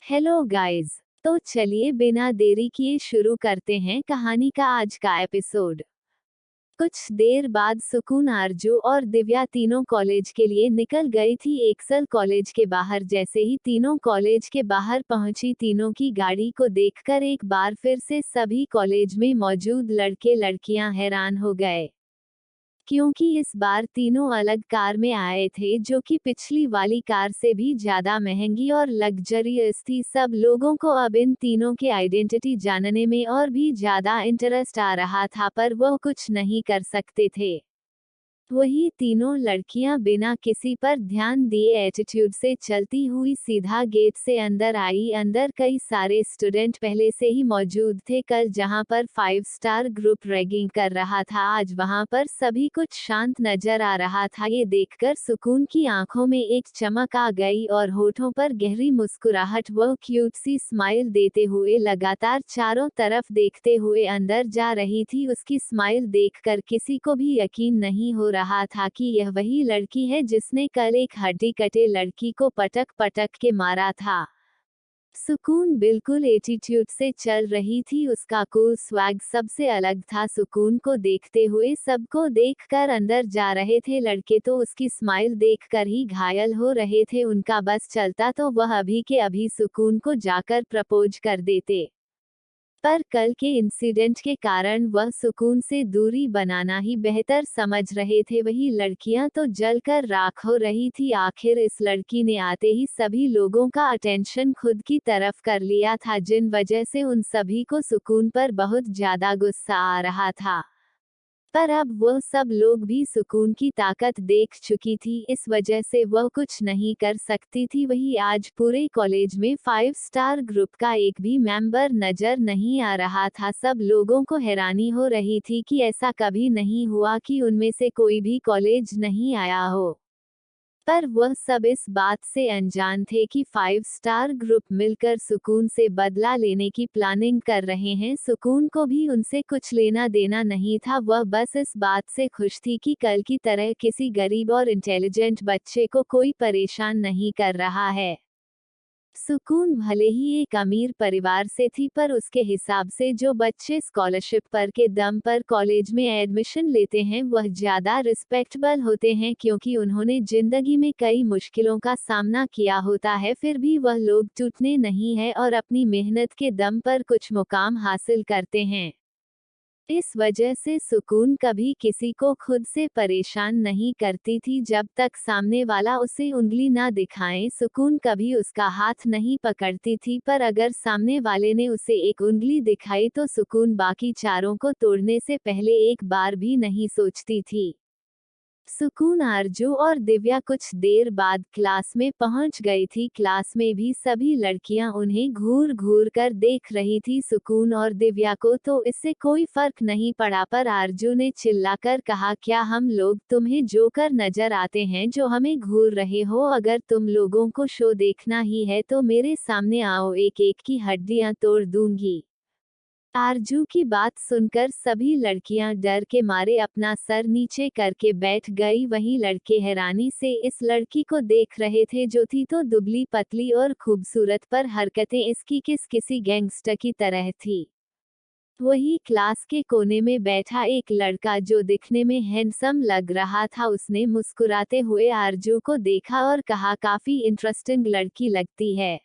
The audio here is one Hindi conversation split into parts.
Hello guys. तो चलिए बिना देरी किए शुरू करते हैं कहानी का आज का एपिसोड। कुछ देर बाद सुकून, आरजू और दिव्या तीनों कॉलेज के लिए निकल गई थी। एक्सल कॉलेज के बाहर जैसे ही तीनों कॉलेज के बाहर पहुंची, तीनों की गाड़ी को देखकर एक बार फिर से सभी कॉलेज में मौजूद लड़के लड़कियां हैरान हो गए, क्योंकि इस बार तीनों अलग कार में आए थे जो कि पिछली वाली कार से भी ज्यादा महंगी और लग्जरियस थी। सब लोगों को अब इन तीनों के आइडेंटिटी जानने में और भी ज्यादा इंटरेस्ट आ रहा था, पर वह कुछ नहीं कर सकते थे। वही तीनों लड़कियां बिना किसी पर ध्यान दिए एटीट्यूड से चलती हुई सीधा गेट से अंदर आई। अंदर कई सारे स्टूडेंट पहले से ही मौजूद थे। कल जहां पर 5 स्टार ग्रुप रैगिंग कर रहा था, आज वहां पर सभी कुछ शांत नजर आ रहा था। ये देखकर सुकून की आंखों में एक चमक आ गई और होठों पर गहरी मुस्कुराहट। वह क्यूट सी स्माइल देते हुए लगातार चारों तरफ देखते हुए अंदर जा रही थी। उसकी स्माइल देखकर किसी को भी यकीन नहीं हो रहा था कि यह वही लड़की है जिसने कल एक हड्डी कटे लड़की को पटक पटक के मारा था। सुकून बिल्कुल एटीट्यूड से चल रही थी, उसका कूल स्वैग सबसे अलग था। सुकून को देखते हुए सबको देखकर अंदर जा रहे थे लड़के तो उसकी स्माइल देखकर ही घायल हो रहे थे। उनका बस चलता तो वह अभी के अभी सुकून को जाकर प्रपोज कर देते, पर कल के इंसिडेंट के कारण वह सुकून से दूरी बनाना ही बेहतर समझ रहे थे। वही लड़कियां तो जलकर राख हो रही थी। आखिर इस लड़की ने आते ही सभी लोगों का अटेंशन खुद की तरफ कर लिया था, जिन वजह से उन सभी को सुकून पर बहुत ज्यादा गुस्सा आ रहा था। पर अब वह सब लोग भी सुकून की ताकत देख चुकी थी, इस वजह से वह कुछ नहीं कर सकती थी। वही आज पूरे कॉलेज में 5 स्टार ग्रुप का एक भी मेंबर नजर नहीं आ रहा था। सब लोगों को हैरानी हो रही थी कि ऐसा कभी नहीं हुआ कि उनमें से कोई भी कॉलेज नहीं आया हो, पर वह सब इस बात से अनजान थे कि 5 स्टार ग्रुप मिलकर सुकून से बदला लेने की प्लानिंग कर रहे हैं। सुकून को भी उनसे कुछ लेना देना नहीं था, वह बस इस बात से खुश थी कि कल की तरह किसी गरीब और इंटेलिजेंट बच्चे को कोई परेशान नहीं कर रहा है। सुकून भले ही एक अमीर परिवार से थी, पर उसके हिसाब से जो बच्चे स्कॉलरशिप पर के दम पर कॉलेज में एडमिशन लेते हैं वह ज्यादा रिस्पेक्टेबल होते हैं, क्योंकि उन्होंने जिंदगी में कई मुश्किलों का सामना किया होता है। फिर भी वह लोग टूटने नहीं है और अपनी मेहनत के दम पर कुछ मुकाम हासिल करते हैं। इस वजह से सुकून कभी किसी को खुद से परेशान नहीं करती थी जब तक सामने वाला उसे उंगली ना दिखाए। सुकून कभी उसका हाथ नहीं पकड़ती थी, पर अगर सामने वाले ने उसे एक उंगली दिखाई तो सुकून बाकी चारों को तोड़ने से पहले एक बार भी नहीं सोचती थी। सुकून, आरजू और दिव्या कुछ देर बाद क्लास में पहुंच गई थी। क्लास में भी सभी लड़कियां उन्हें घूर घूर कर देख रही थी। सुकून और दिव्या को तो इससे कोई फर्क नहीं पड़ा, पर आरजू ने चिल्लाकर कहा, क्या हम लोग तुम्हें जोकर नजर आते हैं जो हमें घूर रहे हो? अगर तुम लोगों को शो देखना ही है तो मेरे सामने आओ, एक एक की हड्डियां तोड़ दूंगी। आरजू की बात सुनकर सभी लड़कियां डर के मारे अपना सर नीचे करके बैठ गई। वहीं लड़के हैरानी से इस लड़की को देख रहे थे जो थी तो दुबली पतली और खूबसूरत, पर हरकतें इसकी किसी गैंगस्टर की तरह थी। वही क्लास के कोने में बैठा एक लड़का जो दिखने में हैंडसम लग रहा था, उसने मुस्कुराते हुए आरजू को देखा और कहा, काफी इंटरेस्टिंग लड़की लगती है।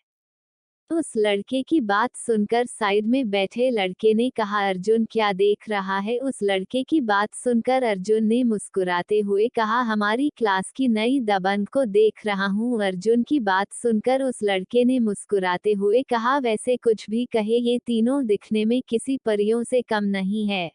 उस लड़के की बात सुनकर साइड में बैठे लड़के ने कहा, अर्जुन क्या देख रहा है? उस लड़के की बात सुनकर अर्जुन ने मुस्कुराते हुए कहा, हमारी क्लास की नई दबंग को देख रहा हूँ। अर्जुन की बात सुनकर उस लड़के ने मुस्कुराते हुए कहा, वैसे कुछ भी कहे ये तीनों दिखने में किसी परियों से कम नहीं है,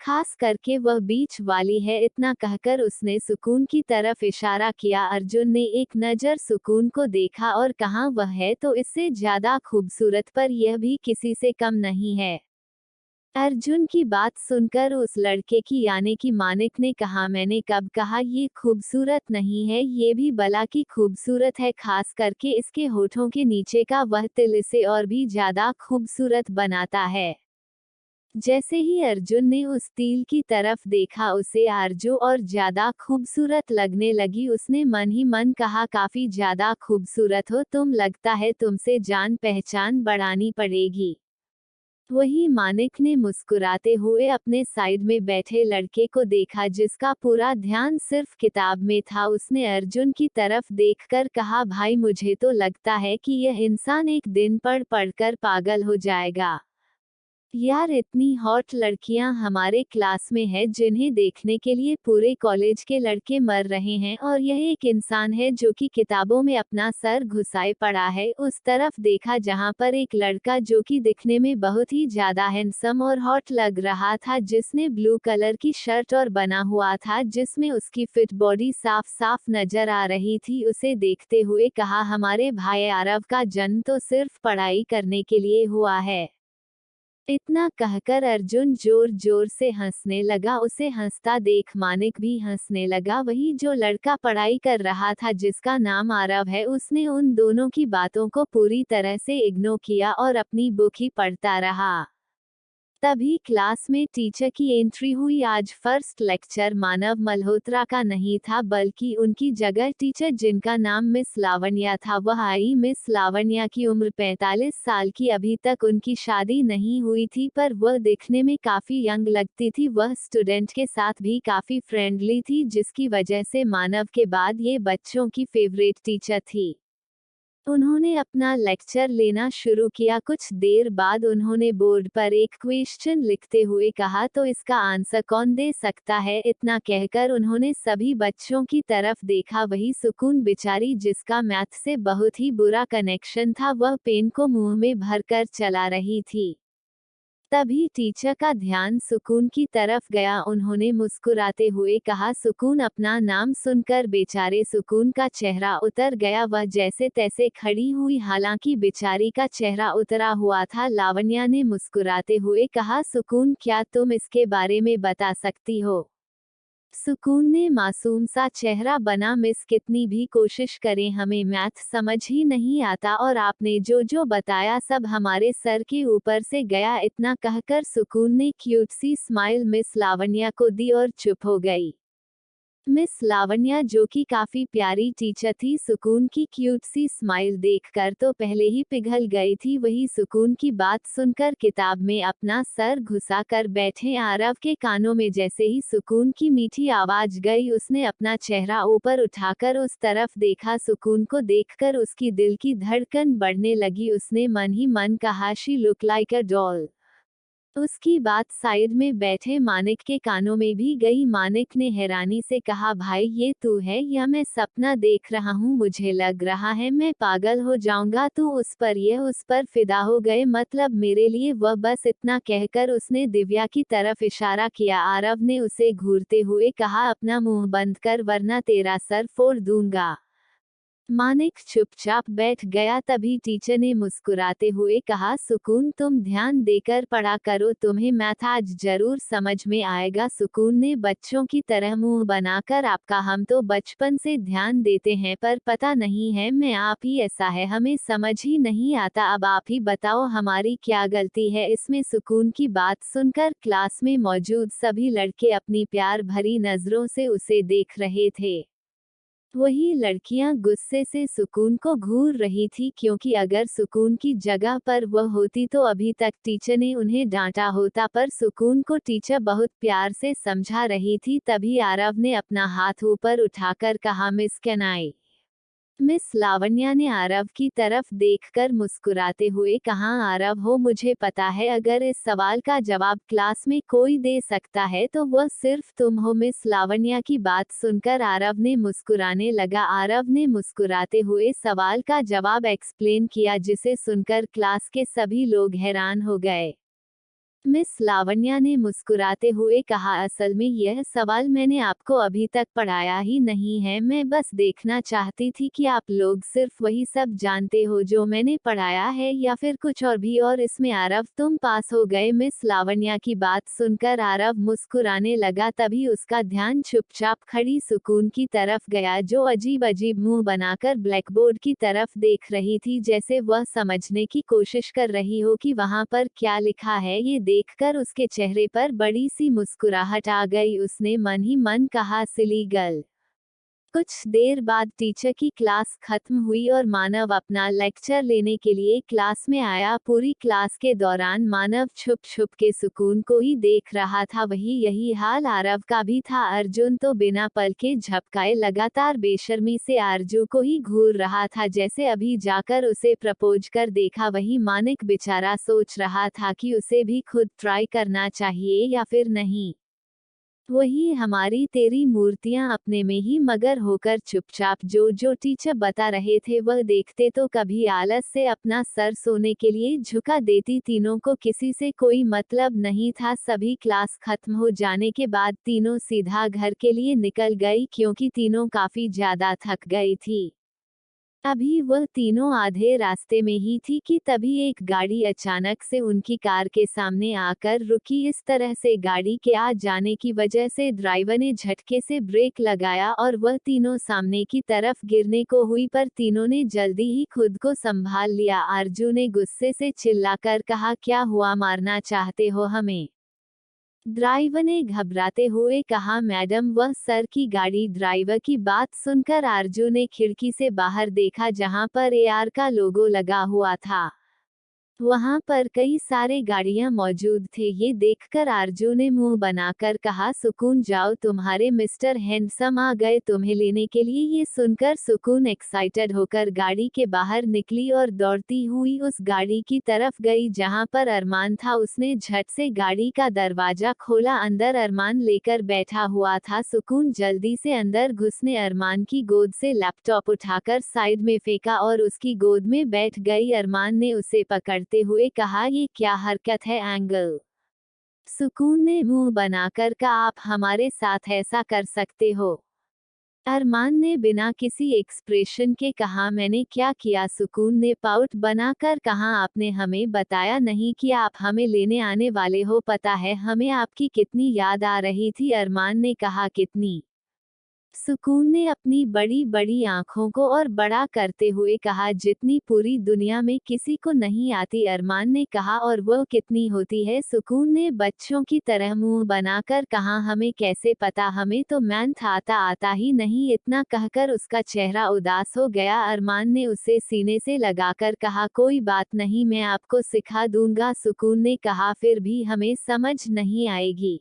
खास करके वह बीच वाली है। इतना कहकर उसने सुकून की तरफ इशारा किया। अर्जुन ने एक नज़र सुकून को देखा और कहा, वह है तो इससे ज्यादा खूबसूरत, पर यह भी किसी से कम नहीं है। अर्जुन की बात सुनकर उस लड़के की यानी कि मानिक ने कहा, मैंने कब कहा ये खूबसूरत नहीं है? ये भी भला की खूबसूरत है, खास करके इसके होठों के नीचे का वह तिल इसे और भी ज्यादा खूबसूरत बनाता है। जैसे ही अर्जुन ने उस तिल की तरफ देखा उसे आरजू और ज्यादा खूबसूरत लगने लगी। उसने मन ही मन कहा, काफी ज्यादा खूबसूरत हो तुम, लगता है तुमसे जान पहचान बढ़ानी पड़ेगी। वही मानिक ने मुस्कुराते हुए अपने साइड में बैठे लड़के को देखा जिसका पूरा ध्यान सिर्फ किताब में था। उसने अर्जुन की तरफ देखकर कहा, भाई मुझे तो लगता है कि यह इंसान एक दिन पढ़ पढ़कर पागल हो जाएगा। यार इतनी हॉट लड़कियां हमारे क्लास में है जिन्हें देखने के लिए पूरे कॉलेज के लड़के मर रहे हैं, और यह एक इंसान है जो कि किताबों में अपना सर घुसाए पड़ा है। उस तरफ देखा जहां पर एक लड़का जो कि दिखने में बहुत ही ज्यादा हैंडसम और हॉट लग रहा था, जिसने ब्लू कलर की शर्ट और बना हुआ था जिसमें उसकी फिट बॉडी साफ साफ नजर आ रही थी। उसे देखते हुए कहा, हमारे भाई आरव का जन्म तो सिर्फ पढ़ाई करने के लिए हुआ है। इतना कहकर अर्जुन जोर जोर से हंसने लगा। उसे हंसता देख मानिक भी हंसने लगा। वही जो लड़का पढ़ाई कर रहा था जिसका नाम आरव है, उसने उन दोनों की बातों को पूरी तरह से इग्नोर किया और अपनी बुक ही पढ़ता रहा। तभी क्लास में टीचर की एंट्री हुई। आज फर्स्ट लेक्चर मानव मल्होत्रा का नहीं था बल्कि उनकी जगह टीचर जिनका नाम मिस लावण्या था वह आई। मिस लावण्या की उम्र 45 साल की, अभी तक उनकी शादी नहीं हुई थी पर वह दिखने में काफी यंग लगती थी। वह स्टूडेंट के साथ भी काफी फ्रेंडली थी जिसकी वजह से मानव के बाद ये बच्चों की फेवरेट टीचर थी। उन्होंने अपना लेक्चर लेना शुरू किया। कुछ देर बाद उन्होंने बोर्ड पर एक क्वेश्चन लिखते हुए कहा, तो इसका आंसर कौन दे सकता है। इतना कहकर उन्होंने सभी बच्चों की तरफ देखा। वही सुकून बेचारी जिसका मैथ से बहुत ही बुरा कनेक्शन था, वह पेन को मुंह में भरकर चला रही थी। तभी टीचर का ध्यान सुकून की तरफ गया। उन्होंने मुस्कुराते हुए कहा, सुकून। अपना नाम सुनकर बेचारे सुकून का चेहरा उतर गया। वह जैसे तैसे खड़ी हुई, हालांकि बेचारी का चेहरा उतरा हुआ था। लावण्या ने मुस्कुराते हुए कहा, सुकून क्या तुम इसके बारे में बता सकती हो। सुकून ने मासूम सा चेहरा बना, मिस कितनी भी कोशिश करें हमें मैथ समझ ही नहीं आता और आपने जो जो बताया सब हमारे सर के ऊपर से गया। इतना कहकर सुकून ने क्यूट सी स्माइल मिस लावण्या को दी और चुप हो गई। मिस लावण्या जो कि काफी प्यारी टीचर थी, सुकून की क्यूट सी स्माइल देखकर तो पहले ही पिघल गई थी। वही सुकून की बात सुनकर किताब में अपना सर घुसा कर बैठे आरव के कानों में जैसे ही सुकून की मीठी आवाज गई, उसने अपना चेहरा ऊपर उठाकर उस तरफ देखा। सुकून को देखकर उसकी दिल की धड़कन बढ़ने लगी। उसने मन ही मन कहा, she look like a doll. उसकी बात साइड में बैठे मानिक के कानों में भी गई। मानिक ने हैरानी से कहा, भाई ये तू है या मैं सपना देख रहा हूँ, मुझे लग रहा है मैं पागल हो जाऊंगा। तू उस पर फिदा हो गए, मतलब मेरे लिए। वह बस इतना कहकर उसने दिव्या की तरफ इशारा किया। आरव ने उसे घूरते हुए कहा, अपना मुंह बंद कर वरना तेरा सर फोड़ दूंगा। मानिक चुपचाप बैठ गया। तभी टीचर ने मुस्कुराते हुए कहा, सुकून तुम ध्यान देकर पढ़ा करो, तुम्हें मैथ आज जरूर समझ में आएगा। सुकून ने बच्चों की तरह मुंह बनाकर, आपका हम तो बचपन से ध्यान देते हैं पर पता नहीं है मैं आप ही ऐसा है, हमें समझ ही नहीं आता। अब आप ही बताओ हमारी क्या गलती है इसमें। सुकून की बात सुनकर क्लास में मौजूद सभी लड़के अपनी प्यार भरी नजरों से उसे देख रहे थे। वही लड़कियां गुस्से से सुकून को घूर रही थी, क्योंकि अगर सुकून की जगह पर वह होती तो अभी तक टीचर ने उन्हें डांटा होता, पर सुकून को टीचर बहुत प्यार से समझा रही थी। तभी आरव ने अपना हाथ ऊपर उठाकर कहा, miss can I. Miss Lavanya ने आरव की तरफ देखकर मुस्कुराते हुए कहा, आरव हो, मुझे पता है अगर इस सवाल का जवाब क्लास में कोई दे सकता है तो वह सिर्फ तुम हो। मिस लावण्या की बात सुनकर आरव ने मुस्कुराने लगा। आरव ने मुस्कुराते हुए सवाल का जवाब एक्सप्लेन किया, जिसे सुनकर क्लास के सभी लोग हैरान हो गए। मिस लावण्या ने मुस्कुराते हुए कहा, असल में यह सवाल मैंने आपको अभी तक पढ़ाया ही नहीं है, मैं बस देखना चाहती थी कि आप लोग सिर्फ वही सब जानते हो जो मैंने पढ़ाया है या फिर कुछ और भी। और इसमें आरव तुम पास हो गए। मिस लावण्या की बात सुनकर आरव मुस्कुराने लगा। तभी उसका ध्यान चुपचाप खड़ी सुकून की तरफ गया, जो अजीब अजीब मुंह बनाकर ब्लैकबोर्ड की तरफ देख रही थी, जैसे वह समझने की कोशिश कर रही हो कि वहां पर क्या लिखा है। ये देखकर उसके चेहरे पर बड़ी सी मुस्कुराहट आ गई। उसने मन ही मन कहा, सिली गर्ल। कुछ देर बाद टीचर की क्लास खत्म हुई और मानव अपना लेक्चर लेने के लिए क्लास में आया। पूरी क्लास के दौरान मानव छुप छुप के सुकून को ही देख रहा था। वही यही हाल आरव का भी था। अर्जुन तो बिना पलके झपकाए लगातार बेशर्मी से आरजू को ही घूर रहा था, जैसे अभी जाकर उसे प्रपोज कर देखा। वही मानिक बेचारा सोच रहा था कि उसे भी खुद ट्राई करना चाहिए या फिर नहीं। वही हमारी तेरी मूर्तियां अपने में ही मगर होकर चुपचाप जो जो टीचर बता रहे थे वह देखते तो कभी आलस से अपना सर सोने के लिए झुका देती। तीनों को किसी से कोई मतलब नहीं था। सभी क्लास खत्म हो जाने के बाद तीनों सीधा घर के लिए निकल गई, क्योंकि तीनों काफी ज्यादा थक गई थी। अभी वह तीनों आधे रास्ते में ही थी कि तभी एक गाड़ी अचानक से उनकी कार के सामने आकर रुकी। इस तरह से गाड़ी के आ जाने की वजह से ड्राइवर ने झटके से ब्रेक लगाया और वह तीनों सामने की तरफ गिरने को हुई, पर तीनों ने जल्दी ही खुद को संभाल लिया। आरजू ने गुस्से से चिल्लाकर कहा, क्या हुआ, मारना चाहते हो हमें? ड्राइवर ने घबराते हुए कहा, मैडम वह सर की गाड़ी। ड्राइवर की बात सुनकर आरजू ने खिड़की से बाहर देखा, जहां पर एआर का लोगो लगा हुआ था। वहां पर कई सारे गाड़ियां मौजूद थे। ये देखकर आरजू ने मुंह बनाकर कहा, सुकून जाओ, तुम्हारे मिस्टर हैंडसम आ गए तुम्हें लेने के लिए। ये सुनकर सुकून एक्साइटेड होकर गाड़ी के बाहर निकली और दौड़ती हुई उस गाड़ी की तरफ गई जहां पर अरमान था। उसने झट से गाड़ी का दरवाजा खोला। अंदर अरमान लेकर बैठा हुआ था। सुकून जल्दी से अंदर घुसने अरमान की गोद से लैपटॉप उठाकर साइड में फेंका और उसकी गोद में बैठ गई। अरमान ने उसे पकड़ हुए कहा, ये क्या हरकत है एंगल? सुकून ने मुंह बनाकर कहा, आप हमारे साथ ऐसा कर सकते हो? अरमान ने बिना किसी एक्सप्रेशन के कहा, मैंने क्या किया? सुकून ने पाउट बनाकर कहा, आपने हमें बताया नहीं कि आप हमें लेने आने वाले हो। पता है हमें आपकी कितनी याद आ रही थी। अरमान ने कहा, कितनी? सुकून ने अपनी बड़ी बड़ी आंखों को और बड़ा करते हुए कहा, जितनी पूरी दुनिया में किसी को नहीं आती। अरमान ने कहा, और वो कितनी होती है? सुकून ने बच्चों की तरह मुंह बनाकर कहा, हमें कैसे पता, हमें तो मैथ आता ही नहीं। इतना कहकर उसका चेहरा उदास हो गया। अरमान ने उसे सीने से लगाकर कहा, कोई बात नहीं, मैं आपको सिखा दूंगा। सुकून ने कहा, फिर भी हमें समझ नहीं आएगी।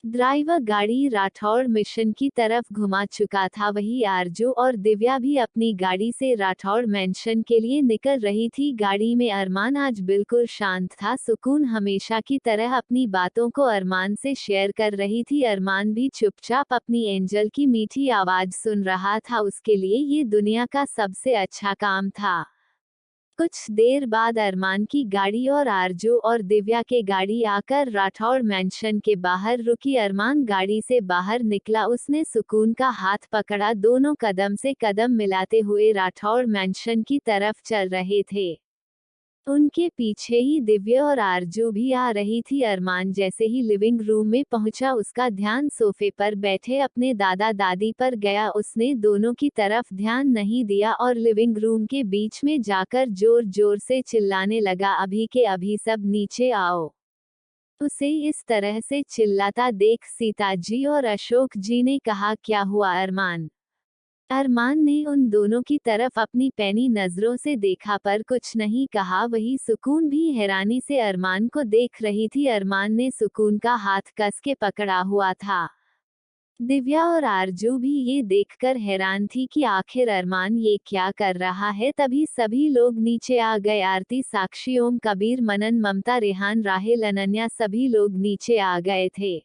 ड्राइवर गाड़ी राठौड़ मिशन की तरफ घुमा चुका था। वही आरजू और दिव्या भी अपनी गाड़ी से राठौड़ मेंशन के लिए निकल रही थी। गाड़ी में अरमान आज बिल्कुल शांत था। सुकून हमेशा की तरह अपनी बातों को अरमान से शेयर कर रही थी। अरमान भी चुपचाप अपनी एंजल की मीठी आवाज सुन रहा था। उसके लिए ये दुनिया का सबसे अच्छा काम था। कुछ देर बाद अरमान की गाड़ी और आरजू और दिव्या के गाड़ी आकर राठौड़ मैंशन के बाहर रुकी। अरमान गाड़ी से बाहर निकला। उसने सुकून का हाथ पकड़ा। दोनों कदम से कदम मिलाते हुए राठौड़ मैंशन की तरफ चल रहे थे। उनके पीछे ही दिव्या और आरजू भी आ रही थी। अरमान जैसे ही लिविंग रूम में पहुंचा, उसका ध्यान सोफे पर बैठे अपने दादा दादी पर गया। उसने दोनों की तरफ ध्यान नहीं दिया और लिविंग रूम के बीच में जाकर जोर जोर से चिल्लाने लगा, अभी के अभी सब नीचे आओ। उसे इस तरह से चिल्लाता देख सीताजी और अशोक जी ने कहा, क्या हुआ अरमान? अरमान ने उन दोनों की तरफ अपनी पैनी नजरों से देखा पर कुछ नहीं कहा। वही सुकून भी हैरानी से अरमान को देख रही थी। अरमान ने सुकून का हाथ कस के पकड़ा हुआ था। दिव्या और आरजू भी ये देखकर हैरान थी कि आखिर अरमान ये क्या कर रहा है। तभी सभी लोग नीचे आ गए। आरती, साक्षी, ओम, कबीर, मनन, ममता, रेहान, राहिल, अनन्या, सभी लोग नीचे आ गए थे।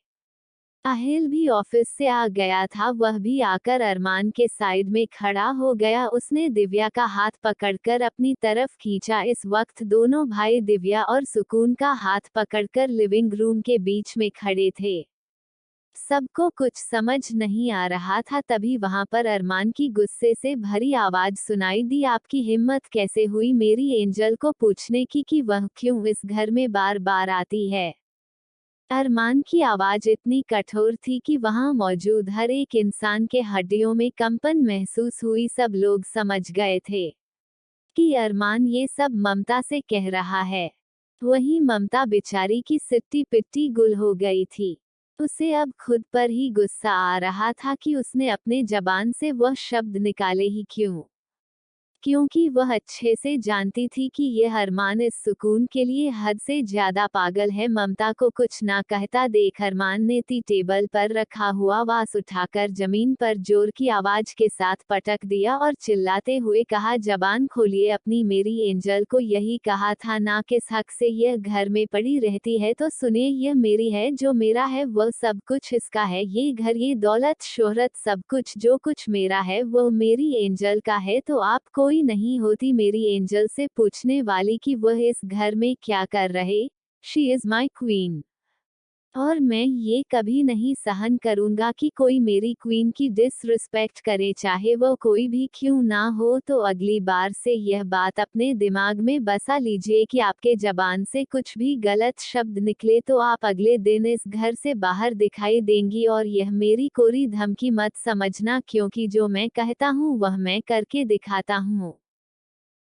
आहिल भी ऑफिस से आ गया था। वह भी आकर अरमान के साइड में खड़ा हो गया। उसने दिव्या का हाथ पकड़कर अपनी तरफ खींचा। इस वक्त दोनों भाई दिव्या और सुकून का हाथ पकड़कर लिविंग रूम के बीच में खड़े थे। सबको कुछ समझ नहीं आ रहा था। तभी वहां पर अरमान की गुस्से से भरी आवाज सुनाई दी, आपकी हिम्मत कैसे हुई मेरी एंजल को पूछने की कि वह क्यों इस घर में बार बार आती है? अरमान की आवाज इतनी कठोर थी कि वहां मौजूद हर एक इंसान के हड्डियों में कंपन महसूस हुई। सब लोग समझ गए थे कि अरमान ये सब ममता से कह रहा है। वहीं ममता बेचारी की सिट्टी पिट्टी गुल हो गई थी। उसे अब खुद पर ही गुस्सा आ रहा था कि उसने अपने जबान से वह शब्द निकाले ही क्यों, क्योंकि वह अच्छे से जानती थी कि यह अरमान इस सुकून के लिए हद से ज्यादा पागल है। ममता को कुछ ना कहता देख अरमान ने टी टेबल पर रखा हुआ वास उठाकर जमीन पर जोर की आवाज के साथ पटक दिया और चिल्लाते हुए कहा, जबान खोलिए अपनी, मेरी एंजल को यही कहा था ना किस हक से यह घर में पड़ी रहती है। तो सुनिए, यह मेरी है, जो मेरा है वह सब कुछ इसका है, ये घर, ये दौलत, शोहरत, सब कुछ जो कुछ मेरा है वो मेरी एंजल का है। तो आप कोई नहीं होती मेरी एंजल से पूछने वाली कि वह इस घर में क्या कर रहे। शी इज माई क्वीन, और मैं ये कभी नहीं सहन करूंगा कि कोई मेरी क्वीन की डिसरिस्पेक्ट करे, चाहे वो कोई भी क्यों ना हो। तो अगली बार से यह बात अपने दिमाग में बसा लीजिए कि आपके जबान से कुछ भी गलत शब्द निकले तो आप अगले दिन इस घर से बाहर दिखाई देंगी। और यह मेरी कोरी धमकी मत समझना, क्योंकि जो मैं कहता हूँ वह मैं करके दिखाता हूँ।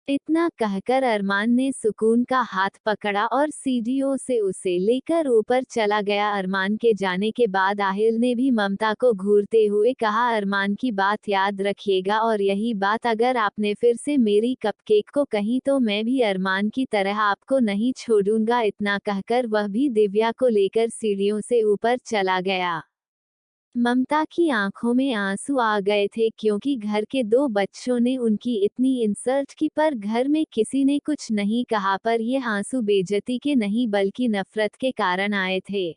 इतना कहकर अरमान ने सुकून का हाथ पकड़ा और सीढ़ियों से उसे लेकर ऊपर चला गया। अरमान के जाने के बाद आहिल ने भी ममता को घूरते हुए कहा, अरमान की बात याद रखिएगा, और यही बात अगर आपने फिर से मेरी कपकेक को कही तो मैं भी अरमान की तरह आपको नहीं छोड़ूंगा। इतना कहकर वह भी दिव्या को लेकर सीढ़ियों से ऊपर चला गया। ममता की आंखों में आंसू आ गए थे, क्योंकि घर के दो बच्चों ने उनकी इतनी इंसल्ट की, पर घर में किसी ने कुछ नहीं कहा। पर ये आंसू बेइज्जती के नहीं बल्कि नफरत के कारण आए थे।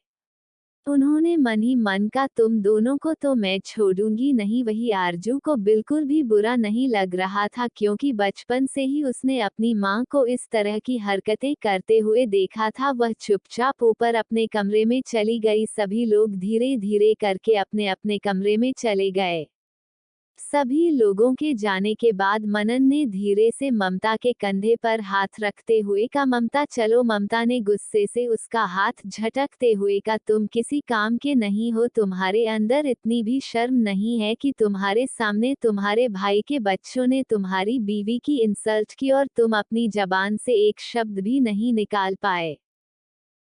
उन्होंने मन ही मन का, तुम दोनों को तो मैं छोड़ूंगी नहीं। वही आरजू को बिल्कुल भी बुरा नहीं लग रहा था, क्योंकि बचपन से ही उसने अपनी मां को इस तरह की हरकतें करते हुए देखा था। वह चुपचाप ऊपर अपने कमरे में चली गई। सभी लोग धीरे धीरे करके अपने अपने कमरे में चले गए। सभी लोगों के जाने के बाद मनन ने धीरे से ममता के कंधे पर हाथ रखते हुए कहा, ममता चलो। ममता ने गुस्से से उसका हाथ झटकते हुए कहा, तुम किसी काम के नहीं हो, तुम्हारे अंदर इतनी भी शर्म नहीं है कि तुम्हारे सामने तुम्हारे भाई के बच्चों ने तुम्हारी बीवी की इंसल्ट की और तुम अपनी जबान से एक शब्द भी नहीं निकाल पाए।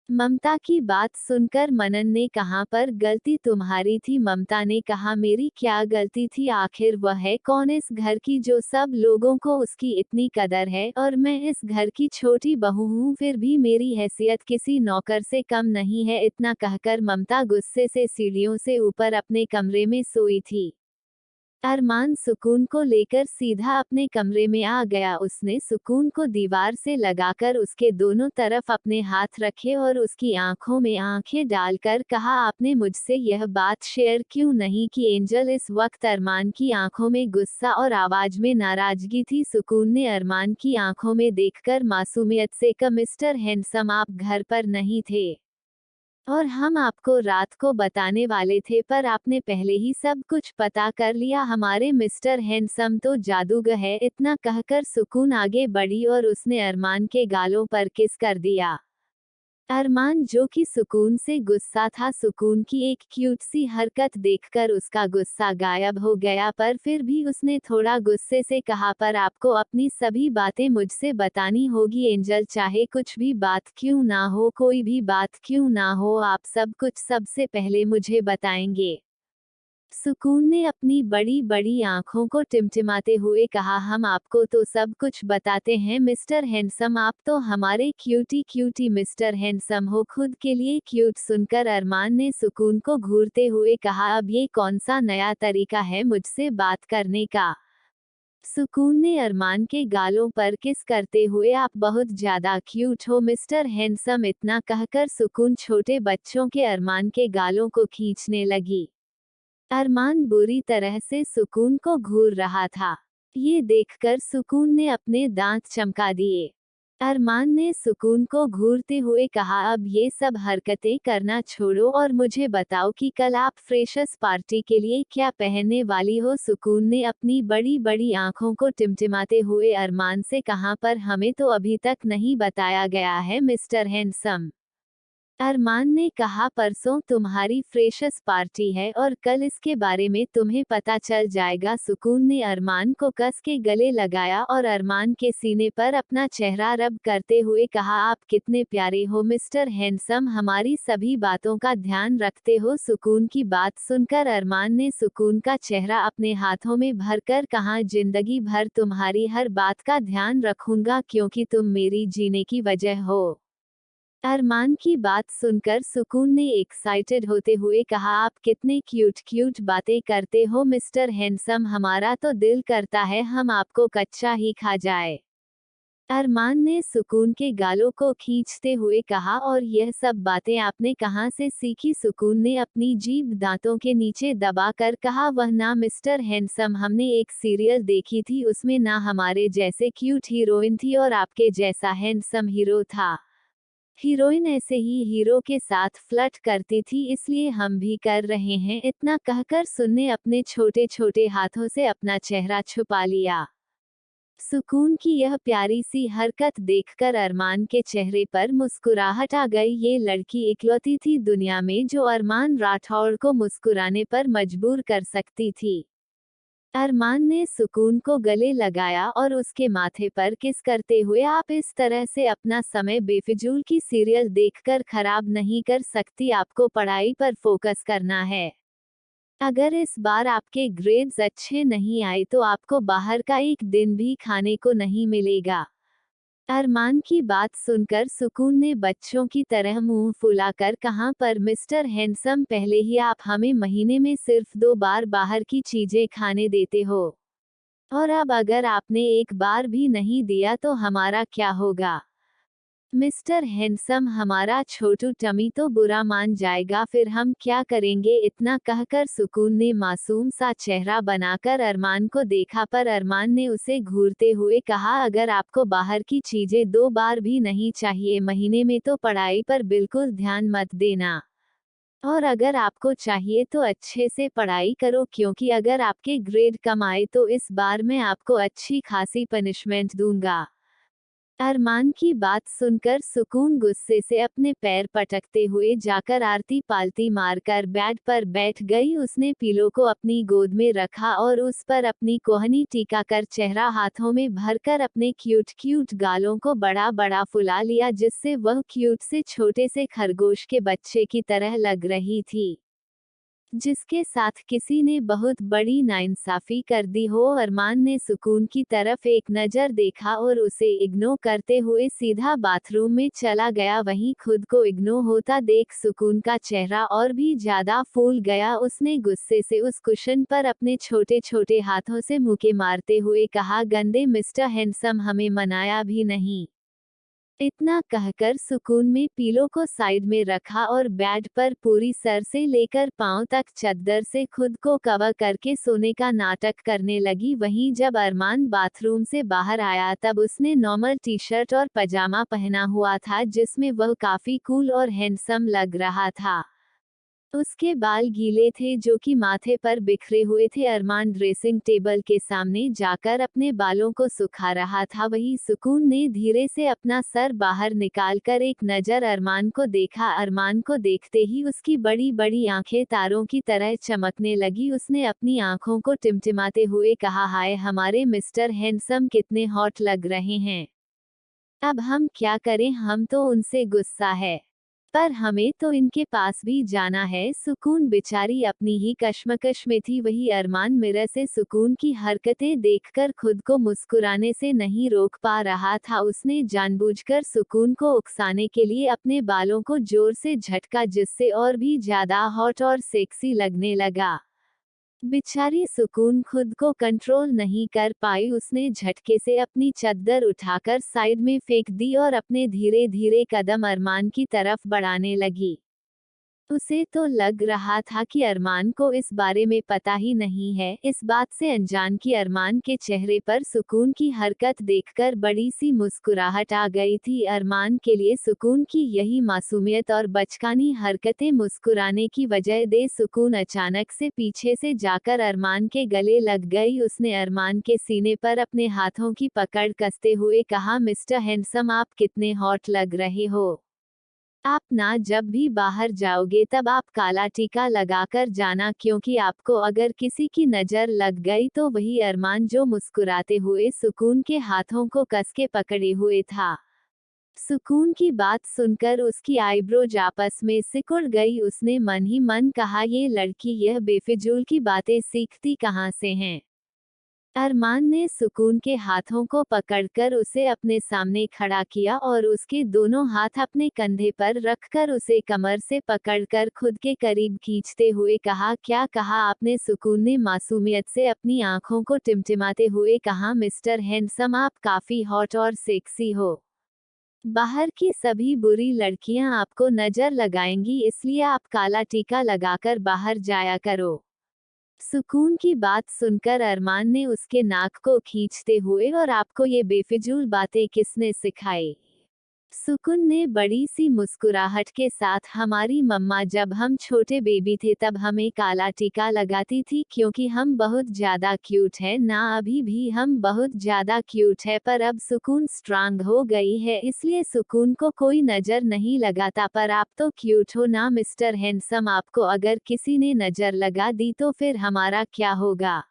ममता की बात सुनकर मनन ने कहा, पर गलती तुम्हारी थी। ममता ने कहा, मेरी क्या गलती थी, आखिर वह है कौन इस घर की जो सब लोगों को उसकी इतनी कदर है, और मैं इस घर की छोटी बहू हूँ, फिर भी मेरी हैसियत किसी नौकर से कम नहीं है। इतना कहकर ममता गुस्से से सीढ़ियों से ऊपर अपने कमरे में सोई थी। अरमान सुकून को लेकर सीधा अपने कमरे में आ गया। उसने सुकून को दीवार से लगाकर उसके दोनों तरफ अपने हाथ रखे और उसकी आंखों में आंखें डालकर कहा, आपने मुझसे यह बात शेयर क्यों नहीं की एंजल। इस वक्त अरमान की आंखों में गुस्सा और आवाज में नाराजगी थी। सुकून ने अरमान की आंखों में देखकर मासूमियत से कहा, मिस्टर हैंडसम, आप घर पर नहीं थे और हम आपको रात को बताने वाले थे, पर आपने पहले ही सब कुछ पता कर लिया। हमारे मिस्टर हैंडसम तो जादूगर है। इतना कहकर सुकून आगे बढ़ी और उसने अरमान के गालों पर किस कर दिया। अरमान, जो कि सुकून से गुस्सा था, सुकून की एक क्यूट सी हरकत देखकर उसका गुस्सा गायब हो गया, पर फिर भी उसने थोड़ा गुस्से से कहा, पर आपको अपनी सभी बातें मुझसे बतानी होगी एंजल, चाहे कुछ भी बात क्यों ना हो, कोई भी बात क्यों ना हो, आप सब कुछ सबसे पहले मुझे बताएंगे। सुकून ने अपनी बड़ी बड़ी आंखों को टिमटिमाते हुए कहा, हम आपको तो सब कुछ बताते हैं मिस्टर हैंडसम, आप तो हमारे क्यूटी क्यूटी मिस्टर हैंडसम हो, खुद के लिए क्यूट। सुनकर अरमान ने सुकून को घूरते हुए कहा, अब ये कौन सा नया तरीका है मुझसे बात करने का। सुकून ने अरमान के गालों पर किस करते हुए, आप बहुत ज्यादा क्यूट हो मिस्टर हैंडसम। इतना कहकर सुकून छोटे बच्चों के अरमान के गालों को खींचने लगी। अरमान बुरी तरह से सुकून को घूर रहा था। ये देखकर सुकून ने अपने दांत चमका दिए। अरमान ने सुकून को घूरते हुए कहा, अब ये सब हरकतें करना छोड़ो और मुझे बताओ कि कल आप फ्रेशर्स पार्टी के लिए क्या पहनने वाली हो। सुकून ने अपनी बड़ी बड़ी आंखों को टिमटिमाते हुए अरमान से कहा, पर हमें तो अभी तक नहीं बताया गया है मिस्टर हैंडसम। अरमान ने कहा परसों तुम्हारी फ्रेशर्स पार्टी है और कल इसके बारे में तुम्हें पता चल जाएगा। सुकून ने अरमान को कस के गले लगाया और अरमान के सीने पर अपना चेहरा रब करते हुए कहा, आप कितने प्यारे हो मिस्टर हैंडसम, हमारी सभी बातों का ध्यान रखते हो। सुकून की बात सुनकर अरमान ने सुकून का चेहरा अपने हाथों में भरकर कहा, जिंदगी भर तुम्हारी हर बात का ध्यान रखूंगा क्योंकि तुम मेरी जीने की वजह हो। अरमान की बात सुनकर सुकून ने एक्साइटेड होते हुए कहा, आप कितने क्यूट क्यूट बातें करते हो मिस्टर हैंडसम, हमारा तो दिल करता है हम आपको कच्चा ही खा जाए। अरमान ने सुकून के गालों को खींचते हुए कहा, और यह सब बातें आपने कहाँ से सीखी? सुकून ने अपनी जीभ दांतों के नीचे दबाकर कहा, वह ना मिस्टर हैंडसम, हमने एक सीरियल देखी थी, उसमें ना हमारे जैसे क्यूट हीरोइन थी और आपके जैसा हैंडसम हीरो था। हीरोइन ऐसे ही हीरो के साथ फ्लर्ट करती थी, इसलिए हम भी कर रहे हैं। इतना कहकर सुन ने अपने छोटे छोटे हाथों से अपना चेहरा छुपा लिया। सुकून की यह प्यारी सी हरकत देखकर अरमान के चेहरे पर मुस्कुराहट आ गई। ये लड़की इकलौती थी दुनिया में जो अरमान राठौड़ को मुस्कुराने पर मजबूर कर सकती थी। अरमान ने सुकून को गले लगाया और उसके माथे पर किस करते हुए, आप इस तरह से अपना समय बेफिजूल की सीरियल देखकर खराब नहीं कर सकती, आपको पढ़ाई पर फोकस करना है। अगर इस बार आपके ग्रेड्स अच्छे नहीं आए तो आपको बाहर का एक दिन भी खाने को नहीं मिलेगा। अरमान की बात सुनकर सुकून ने बच्चों की तरह मुंह फुलाकर कहा, पर मिस्टर हैंडसम, पहले ही आप हमें महीने में सिर्फ 2 बार बाहर की चीजें खाने देते हो, और अब अगर आपने एक बार भी नहीं दिया तो हमारा क्या होगा? मिस्टर हैंडसम, हमारा छोटू टमी तो बुरा मान जाएगा, फिर हम क्या करेंगे? इतना कहकर सुकून ने मासूम सा चेहरा बनाकर अरमान को देखा, पर अरमान ने उसे घूरते हुए कहा, अगर आपको बाहर की चीजें 2 बार भी नहीं चाहिए महीने में तो पढ़ाई पर बिल्कुल ध्यान मत देना। और अगर आपको चाहिए तो अच्छे से पढ़ाई करो, क्योंकि अगर आपके ग्रेड कम आए तो इस बार मैं आपको अच्छी खासी पनिशमेंट दूंगा। अरमान की बात सुनकर सुकून गुस्से से अपने पैर पटकते हुए जाकर आरती पालती मारकर बेड पर बैठ गई। उसने पीलो को अपनी गोद में रखा और उस पर अपनी कोहनी टीका कर चेहरा हाथों में भरकर अपने क्यूट क्यूट गालों को बड़ा बड़ा फुला लिया, जिससे वह क्यूट से छोटे से खरगोश के बच्चे की तरह लग रही थी, जिसके साथ किसी ने बहुत बड़ी नाइंसाफी कर दी हो। अरमान ने सुकून की तरफ एक नज़र देखा और उसे इग्नोर करते हुए सीधा बाथरूम में चला गया। वहीं खुद को इग्नोर होता देख सुकून का चेहरा और भी ज्यादा फूल गया। उसने गुस्से से उस कुशन पर अपने छोटे छोटे हाथों से मुक्के मारते हुए कहा, गंदे मिस्टर हैंडसम, हमें मनाया भी नहीं। इतना कहकर सुकून में पीलो को साइड में रखा और बेड पर पूरी सर से लेकर पांव तक चद्दर से खुद को कवर करके सोने का नाटक करने लगी। वहीं जब अरमान बाथरूम से बाहर आया तब उसने नॉर्मल टी शर्ट और पजामा पहना हुआ था, जिसमें वह काफी कूल और हैंडसम लग रहा था। उसके बाल गीले थे जो कि माथे पर बिखरे हुए थे। अरमान ड्रेसिंग टेबल के सामने जाकर अपने बालों को सुखा रहा था। वही सुकून ने धीरे से अपना सर बाहर निकालकर एक नज़र अरमान को देखा। अरमान को देखते ही उसकी बड़ी बड़ी आंखें तारों की तरह चमकने लगी। उसने अपनी आंखों को टिमटिमाते हुए कहा, हाय हमारे मिस्टर हैंडसम, कितने हॉट लग रहे हैं। अब हम क्या करें, हम तो उनसे गुस्सा है, पर हमें तो इनके पास भी जाना है। सुकून बेचारी अपनी ही कश्मकश में थी। वही अरमान मिरर से सुकून की हरकतें देखकर खुद को मुस्कुराने से नहीं रोक पा रहा था। उसने जानबूझकर सुकून को उकसाने के लिए अपने बालों को जोर से झटका, जिससे और भी ज्यादा हॉट और सेक्सी लगने लगा। बेचारी सुकून खुद को कंट्रोल नहीं कर पाई। उसने झटके से अपनी चद्दर उठाकर साइड में फेंक दी और अपने धीरे धीरे कदम अरमान की तरफ बढ़ाने लगी। उसे तो लग रहा था कि अरमान को इस बारे में पता ही नहीं है। इस बात से अनजान कि अरमान के चेहरे पर सुकून की हरकत देखकर बड़ी सी मुस्कुराहट आ गई थी। अरमान के लिए सुकून की यही मासूमियत और बचकानी हरकतें मुस्कुराने की वजह दे। सुकून अचानक से पीछे से जाकर अरमान के गले लग गई। उसने अरमान के सीने पर अपने हाथों की पकड़ कसते हुए कहा, मिस्टर हैंडसम, आप कितने हॉट लग रहे हो। आप ना जब भी बाहर जाओगे तब आप काला टीका लगाकर जाना, क्योंकि आपको अगर किसी की नज़र लग गई तो वही अरमान जो मुस्कुराते हुए सुकून के हाथों को कस के पकड़े हुए था। सुकून की बात सुनकर उसकी आईब्रोज आपस में सिकुड़ गई। उसने मन ही मन कहा, ये लड़की यह बेफिजूल की बातें सीखती कहाँ से हैं। अरमान ने सुकून के हाथों को पकड़कर उसे अपने सामने खड़ा किया और उसके दोनों हाथ अपने कंधे पर रखकर उसे कमर से पकड़कर खुद के करीब खींचते हुए कहा, क्या कहा आपने? सुकून ने मासूमियत से अपनी आंखों को टिमटिमाते हुए कहा, मिस्टर हैंडसम, आप काफी हॉट और सेक्सी हो। बाहर की सभी बुरी लड़कियां आपको नजर लगाएंगी, इसलिए आप काला टीका लगाकर बाहर जाया करो। सुकून की बात सुनकर अरमान ने उसके नाक को खींचते हुए, और आपको ये बेफिजूल बातें किसने सिखाई? सुकून ने बड़ी सी मुस्कुराहट के साथ, हमारी मम्मा जब हम छोटे बेबी थे तब हमें काला टीका लगाती थी, क्योंकि हम बहुत ज्यादा क्यूट हैं ना। अभी भी हम बहुत ज्यादा क्यूट है, पर अब सुकून स्ट्रांग हो गई है, इसलिए सुकून को कोई नजर नहीं लगाता। पर आप तो क्यूट हो ना मिस्टर हैंडसम, आपको अगर किसी ने नजर लगा दी तो फिर हमारा क्या होगा?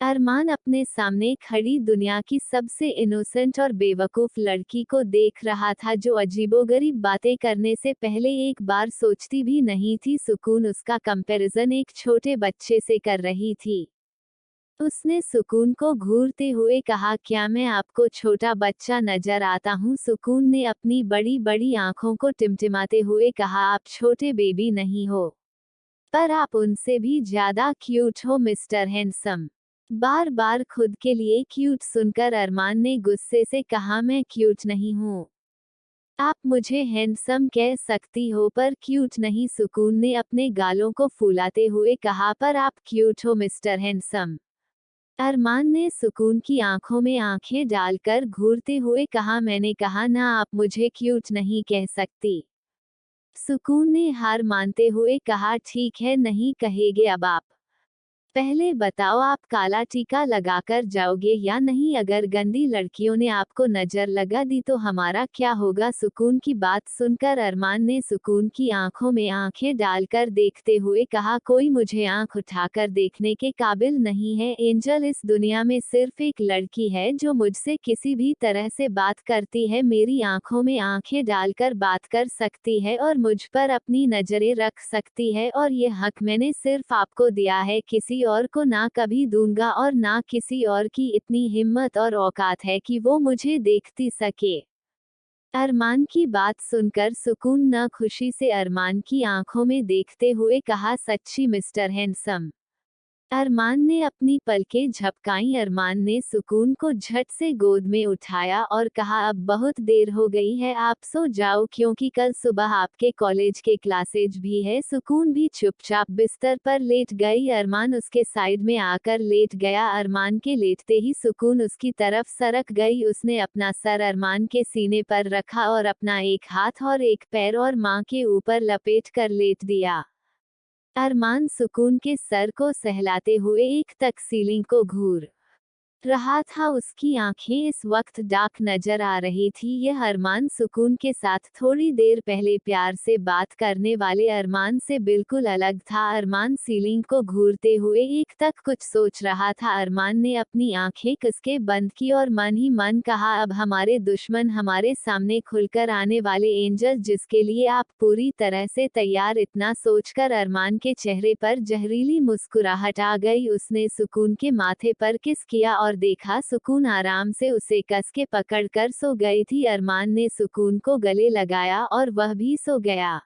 अरमान अपने सामने खड़ी दुनिया की सबसे इनोसेंट और बेवकूफ लड़की को देख रहा था, जो अजीबोगरीब बातें करने से पहले एक बार सोचती भी नहीं थी। सुकून उसका कंपैरिजन एक छोटे बच्चे से कर रही थी। उसने सुकून को घूरते हुए कहा, क्या मैं आपको छोटा बच्चा नजर आता हूँ? सुकून ने अपनी बड़ी बड़ी आंखों को टिमटिमाते हुए कहा, आप छोटे बेबी नहीं हो, पर आप उनसे भी ज्यादा क्यूट हो मिस्टर हैंडसम। बार बार खुद के लिए क्यूट सुनकर अरमान ने गुस्से से कहा, मैं क्यूट नहीं हूँ। आप मुझे हैंडसम कह सकती हो पर क्यूट नहीं। सुकून ने अपने गालों को फुलाते हुए कहा, पर आप क्यूट हो मिस्टर हैंडसम। अरमान ने सुकून की आंखों में आंखें डालकर घूरते हुए कहा, मैंने कहा ना, आप मुझे क्यूट नहीं कह सकती। सुकून ने हार मानते हुए कहा, ठीक है, नहीं कहेंगे अब आप। पहले बताओ, आप काला टीका लगाकर जाओगे या नहीं? अगर गंदी लड़कियों ने आपको नजर लगा दी तो हमारा क्या होगा? सुकून की बात सुनकर अरमान ने सुकून की आंखों में आंखें डालकर देखते हुए कहा, कोई मुझे आंख उठाकर देखने के काबिल नहीं है। एंजल, इस दुनिया में सिर्फ एक लड़की है जो मुझसे किसी भी तरह से बात करती है, मेरी आंखों में आंखें डालकर बात कर सकती है और मुझ पर अपनी नजरें रख सकती है, और ये हक मैंने सिर्फ आपको दिया है, किसी और को ना कभी दूंगा, और ना किसी और की इतनी हिम्मत और औकात है कि वो मुझे देखती सके। अरमान की बात सुनकर सुकून न खुशी से अरमान की आंखों में देखते हुए कहा, सच्ची मिस्टर हैंडसम? अरमान ने अपनी पलकें झपकाईं। अरमान ने सुकून को झट से गोद में उठाया और कहा, अब बहुत देर हो गई है, आप सो जाओ, क्योंकि कल सुबह आपके कॉलेज के क्लासेज भी है। सुकून भी चुपचाप बिस्तर पर लेट गई। अरमान उसके साइड में आकर लेट गया। अरमान के लेटते ही सुकून उसकी तरफ सरक गई। उसने अपना सर अरमान के सीने पर रखा और अपना एक हाथ और एक पैर और मां के ऊपर लपेट कर लेट दिया। अरमान सुकून के सर को सहलाते हुए एक तक सीलिंग को घूर रहा था। उसकी आंखें इस वक्त डार्क नजर आ रही थी। यह अरमान सुकून के साथ थोड़ी देर पहले प्यार से बात करने वाले अरमान से बिल्कुल अलग था। अरमान सीलिंग को घूरते हुए एक तक कुछ सोच रहा था। अरमान ने अपनी आंखें कसके बंद की और मन ही मन कहा, अब हमारे दुश्मन हमारे सामने खुलकर आने वाले, एंजल जिसके लिए आप पूरी तरह से तैयार। इतना सोचकर अरमान के चेहरे पर जहरीली मुस्कुराहट आ गई। उसने सुकून के माथे पर किस किया और देखा सुकून आराम से उसे कस के पकड़कर सो गई थी। अरमान ने सुकून को गले लगाया और वह भी सो गया।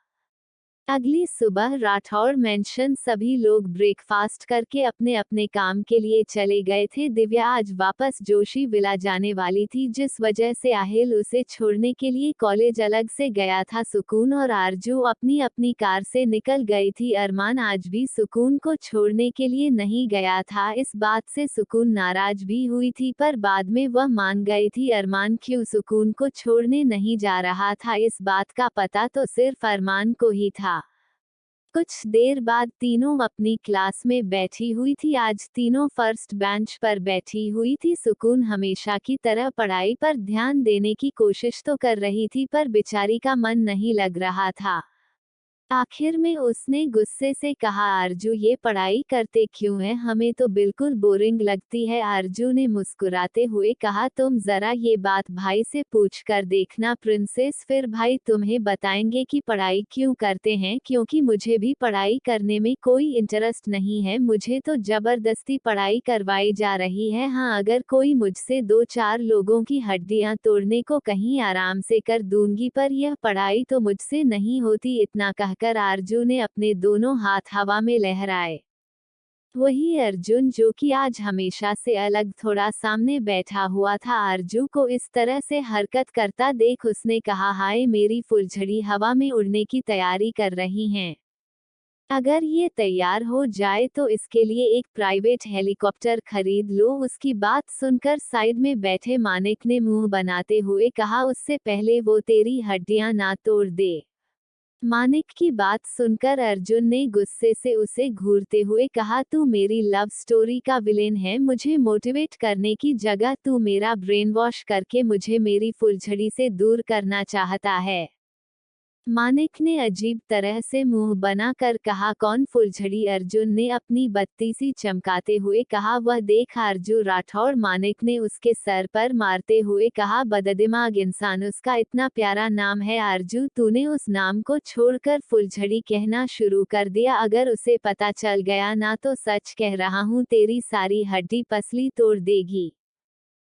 अगली सुबह राठौड़ मेंशन सभी लोग ब्रेकफास्ट करके अपने अपने काम के लिए चले गए थे। दिव्या आज वापस जोशी विला जाने वाली थी, जिस वजह से आहिल उसे छोड़ने के लिए कॉलेज अलग से गया था। सुकून और आरजू अपनी अपनी कार से निकल गई थी। अरमान आज भी सुकून को छोड़ने के लिए नहीं गया था। इस बात से सुकून नाराज भी हुई थी, पर बाद में वह मान गई थी। अरमान क्यों सुकून को छोड़ने नहीं जा रहा था, इस बात का पता तो सिर्फ अरमान को ही था। कुछ देर बाद तीनों अपनी क्लास में बैठी हुई थी। आज तीनों फर्स्ट बेंच पर बैठी हुई थी। सुकून हमेशा की तरह पढ़ाई पर ध्यान देने की कोशिश तो कर रही थी, पर बेचारी का मन नहीं लग रहा था। आखिर में उसने गुस्से से कहा, आरजू ये पढ़ाई करते क्यों हैं, हमें तो बिल्कुल बोरिंग लगती है। आरजू ने मुस्कुराते हुए कहा, तुम जरा ये बात भाई से पूछ कर देखना प्रिंसेस, फिर भाई तुम्हें बताएंगे कि पढ़ाई क्यों करते हैं। क्योंकि मुझे भी पढ़ाई करने में कोई इंटरेस्ट नहीं है, मुझे तो जबरदस्ती पढ़ाई करवाई जा रही है। हाँ, अगर कोई मुझसे 2-4 लोगों की हड्डियां तोड़ने को कहीं आराम से कर दूंगी, पर यह पढ़ाई तो मुझसे नहीं होती। इतना कहकर आरजू ने अपने दोनों हाथ हवा में लहराए। वही अर्जुन, जो कि आज हमेशा से अलग थोड़ा सामने बैठा हुआ था, आरजू को इस तरह से हरकत करता देख उसने कहा, हाय मेरी फुलझड़ी हवा में उड़ने की तैयारी कर रही हैं। अगर ये तैयार हो जाए तो इसके लिए एक प्राइवेट हेलीकॉप्टर खरीद लो। उसकी बात सुनकर साइड में बैठे मानिक ने मुंह बनाते हुए कहा, उससे पहले वो तेरी हड्डियां ना तोड़ दे। मानिक की बात सुनकर अर्जुन ने गुस्से से उसे घूरते हुए कहा, तू मेरी लव स्टोरी का विलेन है। मुझे मोटिवेट करने की जगह तू मेरा ब्रेन वॉश करके मुझे मेरी फुलझड़ी से दूर करना चाहता है। मानिक ने अजीब तरह से मुंह बनाकर कहा, कौन फुलझड़ी? अर्जुन ने अपनी बत्ती सी चमकाते हुए कहा, वह देख आरजू राठौड़। मानिक ने उसके सर पर मारते हुए कहा, बददिमाग इंसान, उसका इतना प्यारा नाम है आरजू, तूने उस नाम को छोड़कर फुलझड़ी कहना शुरू कर दिया। अगर उसे पता चल गया ना तो सच कह रहा हूँ तेरी सारी हड्डी पसली तोड़ देगी।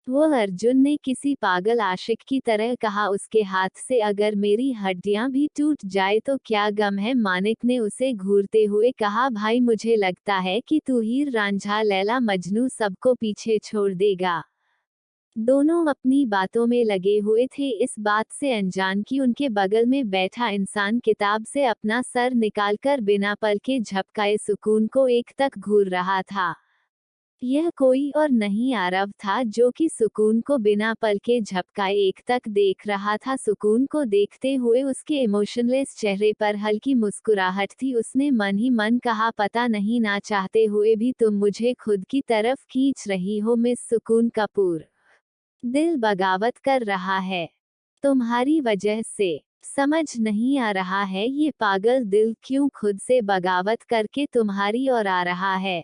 वो अर्जुन ने किसी पागल आशिक की तरह कहा, उसके हाथ से अगर मेरी हड्डियां भी टूट जाए तो क्या गम है। मानिक ने उसे घूरते हुए कहा, भाई मुझे लगता है कि तू हीर रांझा लैला मजनू सबको पीछे छोड़ देगा। दोनों अपनी बातों में लगे हुए थे, इस बात से अनजान कि उनके बगल में बैठा इंसान किताब से अपना सर निकालकर बिना पल के झपकाए सुकून को एकटक घूर रहा था। यह कोई और नहीं आरव था, जो कि सुकून को बिना पल के झपकाए एकटक देख रहा था। सुकून को देखते हुए उसके इमोशनलेस चेहरे पर हल्की मुस्कुराहट थी। उसने मन ही मन कहा, पता नहीं ना चाहते हुए भी तुम मुझे खुद की तरफ खींच रही हो मिस सुकून कपूर। दिल बगावत कर रहा है तुम्हारी वजह से। समझ नहीं आ रहा है ये पागल दिल क्यों खुद से बगावत करके तुम्हारी ओर आ रहा है।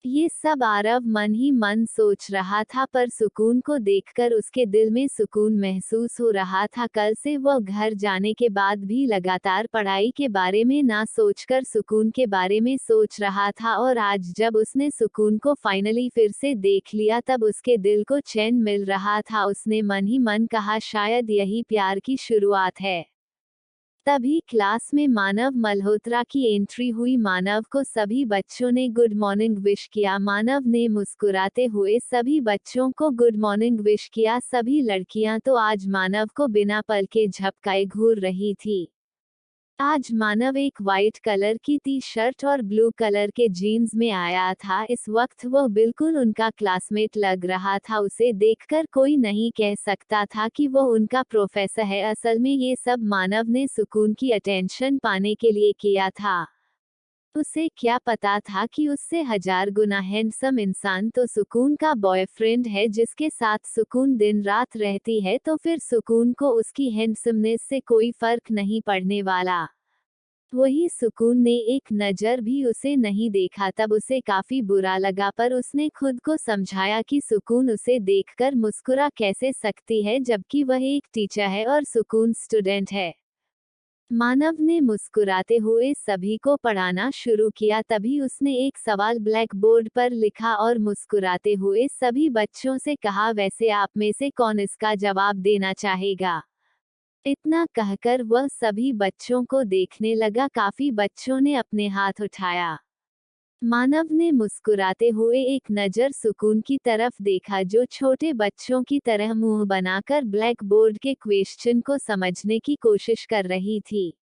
ये सब आरव मन ही मन सोच रहा था, पर सुकून को देखकर उसके दिल में सुकून महसूस हो रहा था। कल से वह घर जाने के बाद भी लगातार पढ़ाई के बारे में ना सोचकर सुकून के बारे में सोच रहा था, और आज जब उसने सुकून को फाइनली फिर से देख लिया तब उसके दिल को चैन मिल रहा था। उसने मन ही मन कहा, शायद यही प्यार की शुरुआत है। तभी क्लास में मानव मल्होत्रा की एंट्री हुई। मानव को सभी बच्चों ने गुड मॉर्निंग विश किया। मानव ने मुस्कुराते हुए सभी बच्चों को गुड मॉर्निंग विश किया। सभी लड़कियां तो आज मानव को बिना पल के झपकाए घूर रही थी। आज मानव एक वाइट कलर की टी शर्ट और ब्लू कलर के जीन्स में आया था। इस वक्त वह बिल्कुल उनका क्लासमेट लग रहा था। उसे देखकर कोई नहीं कह सकता था कि वह उनका प्रोफेसर है। असल में ये सब मानव ने सुकून की अटेंशन पाने के लिए किया था। उसे क्या पता था कि उससे 1000 गुना हैंडसम इंसान तो सुकून का बॉयफ्रेंड है, जिसके साथ सुकून दिन रात रहती है, तो फिर सुकून को उसकी हैंडसमनेस से कोई फर्क नहीं पड़ने वाला। वही सुकून ने एक नज़र भी उसे नहीं देखा तब उसे काफी बुरा लगा, पर उसने खुद को समझाया कि सुकून उसे देखकर मुस्कुरा कैसे सकती है जबकि वह एक टीचर है और सुकून स्टूडेंट है। मानव ने मुस्कुराते हुए सभी को पढ़ाना शुरू किया। तभी उसने एक सवाल ब्लैक बोर्ड पर लिखा और मुस्कुराते हुए सभी बच्चों से कहा, वैसे आप में से कौन इसका जवाब देना चाहेगा? इतना कहकर वह सभी बच्चों को देखने लगा। काफी बच्चों ने अपने हाथ उठाया। मानव ने मुस्कुराते हुए एक नज़र सुकून की तरफ देखा, जो छोटे बच्चों की तरह मुंह बनाकर ब्लैक बोर्ड के क्वेश्चन को समझने की कोशिश कर रही थी।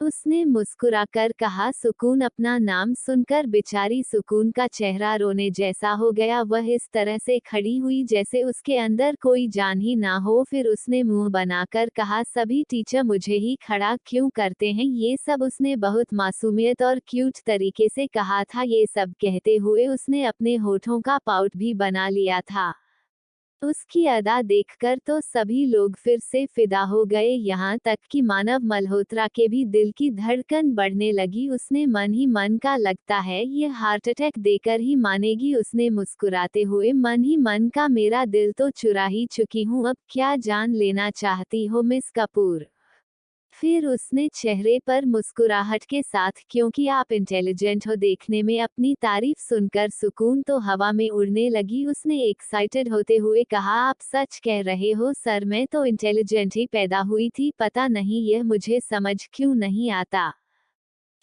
उसने मुस्कुराकर कहा। सुकून अपना नाम सुनकर बेचारी सुकून का चेहरा रोने जैसा हो गया। वह इस तरह से खड़ी हुई जैसे उसके अंदर कोई जान ही ना हो। फिर उसने मुंह बनाकर कहा, सभी टीचर मुझे ही खड़ा क्यों करते हैं? ये सब उसने बहुत मासूमियत और क्यूट तरीके से कहा था। ये सब कहते हुए उसने अपने होठों का पाउट भी बना लिया था। उसकी अदा देखकर तो सभी लोग फिर से फिदा हो गए, यहाँ तक कि मानव मल्होत्रा के भी दिल की धड़कन बढ़ने लगी। उसने मन ही मन का, लगता है ये हार्ट अटैक देकर ही मानेगी। उसने मुस्कुराते हुए मन ही मन का, मेरा दिल तो चुरा ही चुकी हूँ, अब क्या जान लेना चाहती हो मिस कपूर? फिर उसने चेहरे पर मुस्कुराहट के साथ, क्योंकि आप इंटेलिजेंट हो, देखने में अपनी तारीफ सुनकर सुकून तो हवा में उड़ने लगी। उसने एक्साइटेड होते हुए कहा, आप सच कह रहे हो सर? मैं तो इंटेलिजेंट ही पैदा हुई थी, पता नहीं यह मुझे समझ क्यों नहीं आता।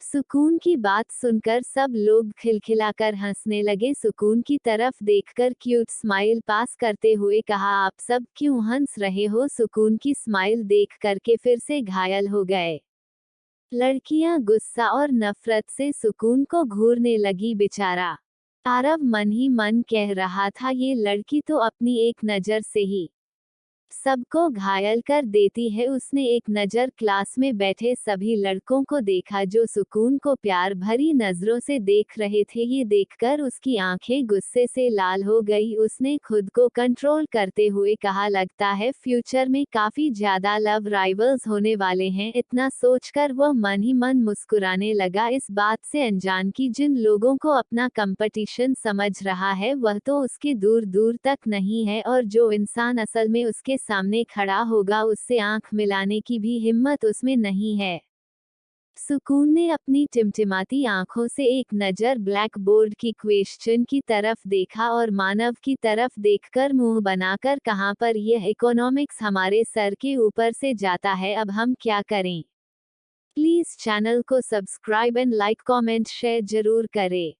सुकून की बात सुनकर सब लोग खिलखिलाकर हंसने लगे। सुकून की तरफ देखकर क्यूट स्माइल पास करते हुए कहा, आप सब क्यों हंस रहे हो? सुकून की स्माइल देख करके फिर से घायल हो गए। लड़कियां गुस्सा और नफरत से सुकून को घूरने लगी। बेचारा आरव मन ही मन कह रहा था, ये लड़की तो अपनी एक नजर से ही सबको घायल कर देती है। उसने एक नज़र क्लास में बैठे सभी लड़कों को देखा जो सुकून को प्यार भरी नजरों से देख रहे थे। ये देखकर उसकी आंखें गुस्से से लाल हो गई। उसने खुद को कंट्रोल करते हुए कहा, लगता है फ्यूचर में काफी ज्यादा लव राइवल्स होने वाले हैं। इतना सोचकर वह मन ही मन मुस्कुराने लगा, इस बात से अनजान कि जिन लोगों को अपना कंपटीशन समझ रहा है वह तो उसके दूर दूर तक नहीं है, और जो इंसान असल में उसके सामने खड़ा होगा उससे आंख मिलाने की भी हिम्मत उसमें नहीं है। सुकून ने अपनी टिमटिमाती आंखों से एक नज़र ब्लैक बोर्ड की क्वेश्चन की तरफ देखा और मानव की तरफ देखकर मुंह बनाकर, कहां पर यह इकोनॉमिक्स हमारे सर के ऊपर से जाता है, अब हम क्या करें? प्लीज चैनल को subscribe and like comment share जरूर करें।